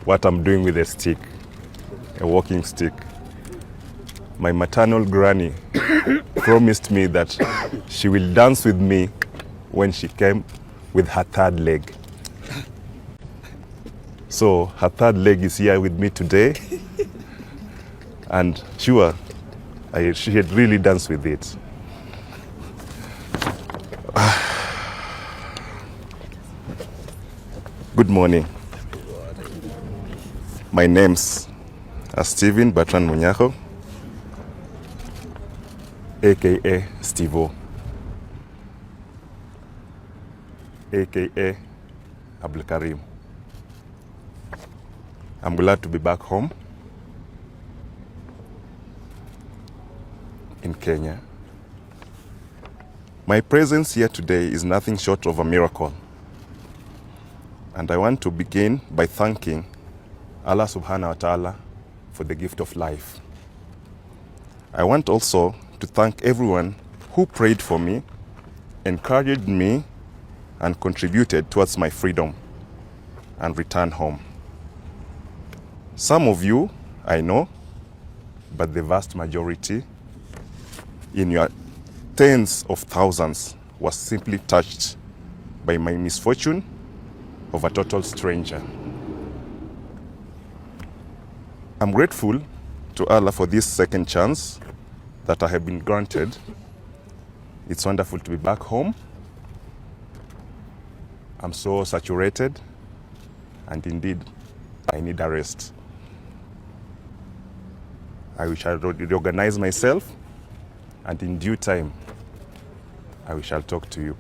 what I'm doing with a stick, a walking stick. My maternal granny promised me that she will dance with me when she came with her third leg. So her third leg is here with me today, and sure, she had really danced with it. Good morning. My name's Steven Bertrand Munyakho, aka Stevo, aka Abdul Karim. I'm glad to be back home in Kenya. My presence here today is nothing short of a miracle. And I want to begin by thanking Allah subhanahu wa ta'ala for the gift of life. I want also to thank everyone who prayed for me, encouraged me, and contributed towards my freedom and return home. Some of you, I know, but the vast majority, in your tens of thousands, was simply touched by my misfortune of a total stranger. I'm grateful to Allah for this second chance that I have been granted. It's wonderful to be back home. I'm so saturated, and indeed, I need a rest. I shall reorganize myself, and in due time, I shall talk to you.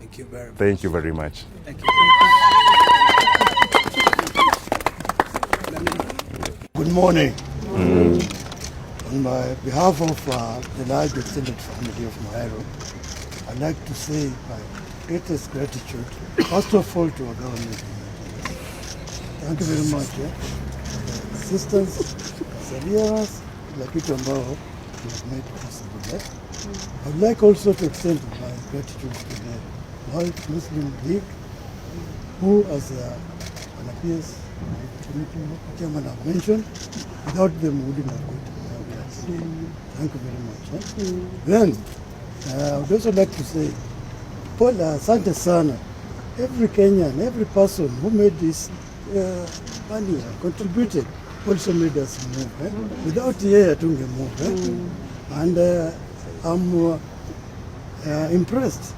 Thank you very much. Thank you very much. Thank you. Good morning. On my behalf of the large extended family of Munyakho, I'd like to say my greatest gratitude, first of all, to our government. Thank you very much for the assistance, surveillance, the kitu ambao you have made possible. I'd like also to extend my gratitude to the World Muslim League, who, as an appears chairman have mentioned, without them we wouldn't have got here. Thank you very much. Then, I would also like to say, Paul, asante sana. Every Kenyan, every person who made this money, contributed, also made us move. Without here, tunge move. And I'm impressed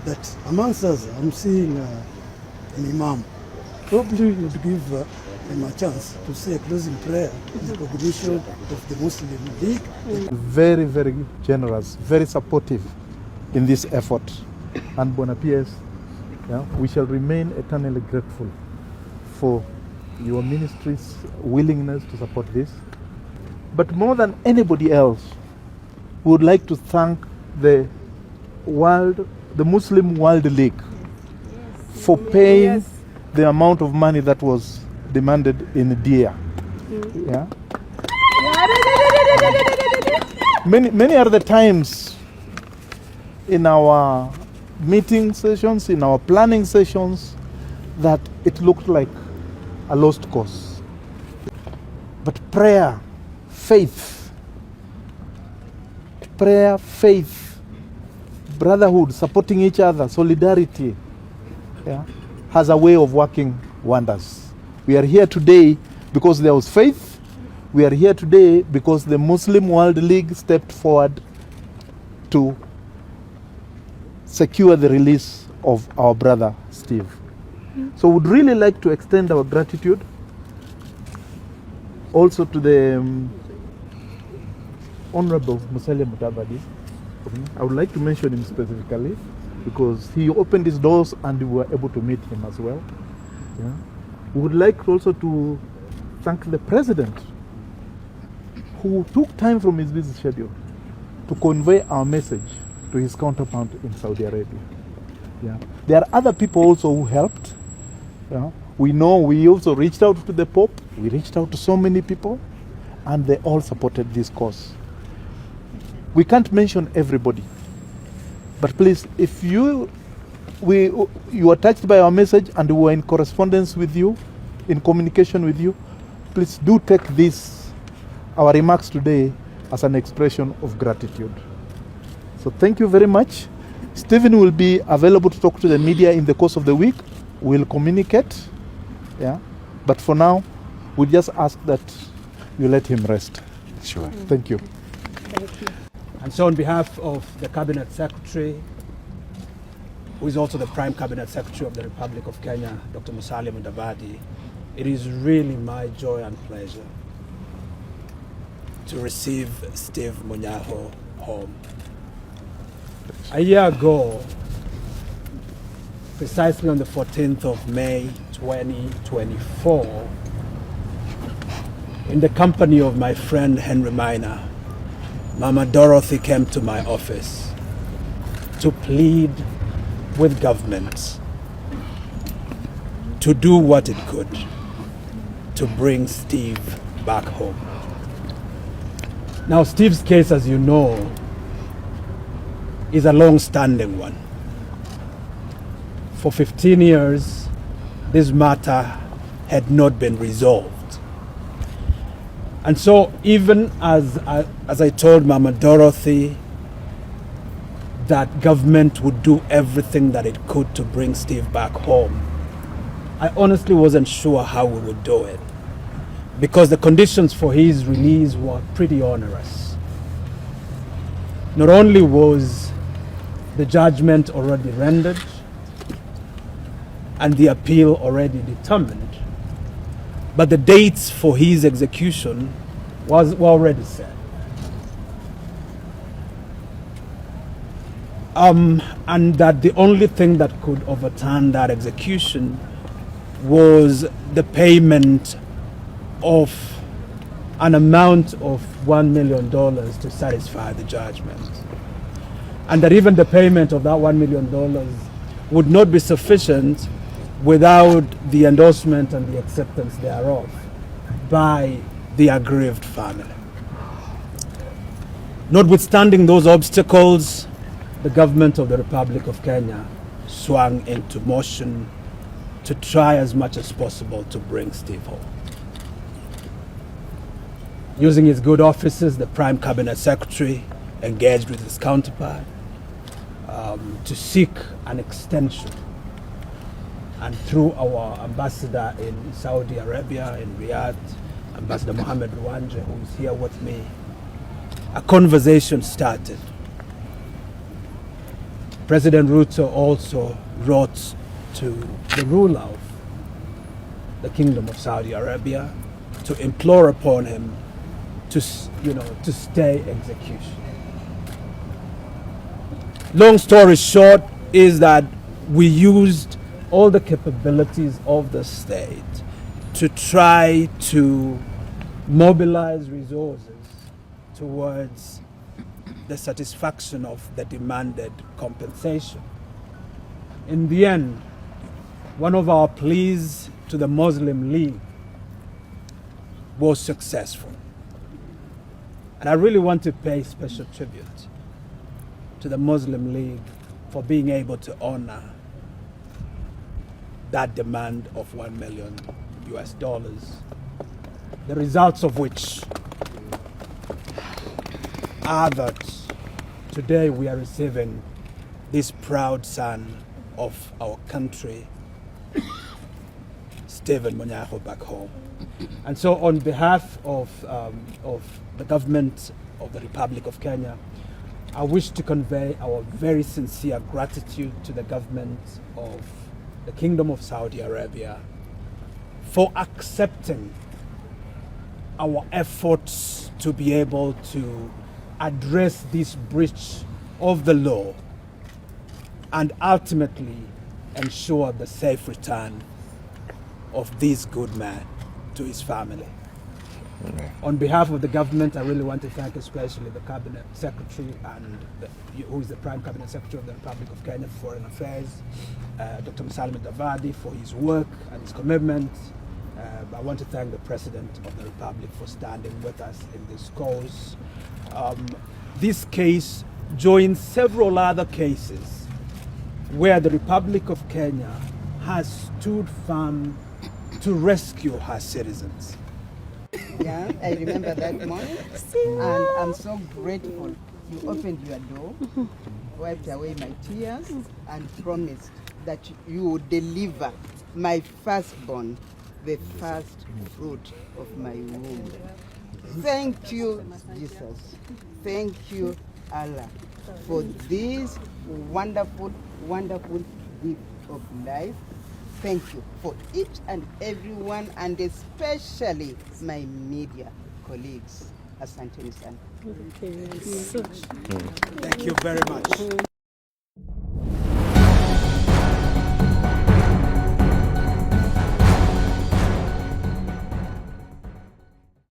that amongst us, I'm seeing an imam. Probably would give him a chance to say a closing prayer in recognition of the Muslim League. Very, very generous, very supportive in this effort. And Bwana PS, we shall remain eternally grateful for your ministry's willingness to support this. But more than anybody else, we would like to thank the Muslim World League for paying the amount of money that was demanded in Dia. Yeah. Many are the times in our meeting sessions, in our planning sessions, that it looked like a lost cause. But prayer, faith, brotherhood, supporting each other, solidarity, has a way of working wonders. We are here today because there was faith. We are here today because the Muslim World League stepped forward to secure the release of our brother Steve. So would really like to extend our gratitude also to the Honorable Musalia Mudavadi. I would like to mention him specifically because he opened his doors and we were able to meet him as well. We would like also to thank the President, who took time from his busy schedule to convey our message to his counterpart in Saudi Arabia. There are other people also who helped. We know we also reached out to the Pope, we reached out to so many people, and they all supported this cause. We can't mention everybody, but please, if you are touched by our message and we were in correspondence with you, in communication with you. Please do take this, our remarks today, as an expression of gratitude. So thank you very much. Stephen will be available to talk to the media in the course of the week. We'll communicate. Yeah. But for now, we just ask that you let him rest. Sure. Thank you. Thank you. And so on behalf of the Cabinet Secretary, who is also the Prime Cabinet Secretary of the Republic of Kenya, Dr. Musalia Mudavadi, it is really my joy and pleasure to receive Steve Munyakho home. A year ago, precisely on the 14th of May 2024, in the company of my friend Henry Minor, Mama Dorothy came to my office to plead with government to do what it could to bring Steve back home. Now, Steve's case, as you know, is a long-standing one. For 15 years, this matter had not been resolved. And so even as I told Mama Dorothy that government would do everything that it could to bring Steve back home, I honestly wasn't sure how we would do it, because the conditions for his release were pretty onerous. Not only was the judgment already rendered and the appeal already determined, but the dates for his execution were already set. And that the only thing that could overturn that execution was the payment of an amount of $1 million to satisfy the judgment. And that even the payment of that $1 million would not be sufficient without the endorsement and the acceptance thereof by the aggrieved family. Notwithstanding those obstacles, the government of the Republic of Kenya swung into motion to try as much as possible to bring Steve home. Using his good offices, the Prime Cabinet Secretary engaged with his counterpart to seek an extension. And through our ambassador in Saudi Arabia, in Riyadh, Ambassador Mohammed Rwanje, who is here with me, a conversation started. President Ruto also wrote to the ruler of the Kingdom of Saudi Arabia to implore upon him to stay execution. Long story short is that we used all the capabilities of the state to try to mobilize resources towards the satisfaction of the demanded compensation. In the end, one of our pleas to the Muslim League was successful. And I really want to pay special tribute to the Muslim League for being able to honor that demand of $1 million, the results of which are that today we are receiving this proud son of our country, Stephen Munyakho, back home. And so on behalf of the government of the Republic of Kenya, I wish to convey our very sincere gratitude to the government of the Kingdom of Saudi Arabia for accepting our efforts to be able to address this breach of the law and ultimately ensure the safe return of this good man to his family. On behalf of the government, I really want to thank especially the Cabinet Secretary who is the Prime Cabinet Secretary of the Republic of Kenya for Foreign Affairs, Dr. Musalia Mudavadi, for his work and his commitment. I want to thank the President of the Republic for standing with us in this cause. This case joins several other cases where the Republic of Kenya has stood firm to rescue her citizens. Yeah, I remember that morning, and I'm so grateful. You opened your door, wiped away my tears, and promised that you would deliver my firstborn, the first fruit of my womb. Thank you, Jesus. Thank you, Allah, for this wonderful, wonderful gift of life. Thank you for each and everyone, and especially my media colleagues. Asanteni sana. Thank you very much.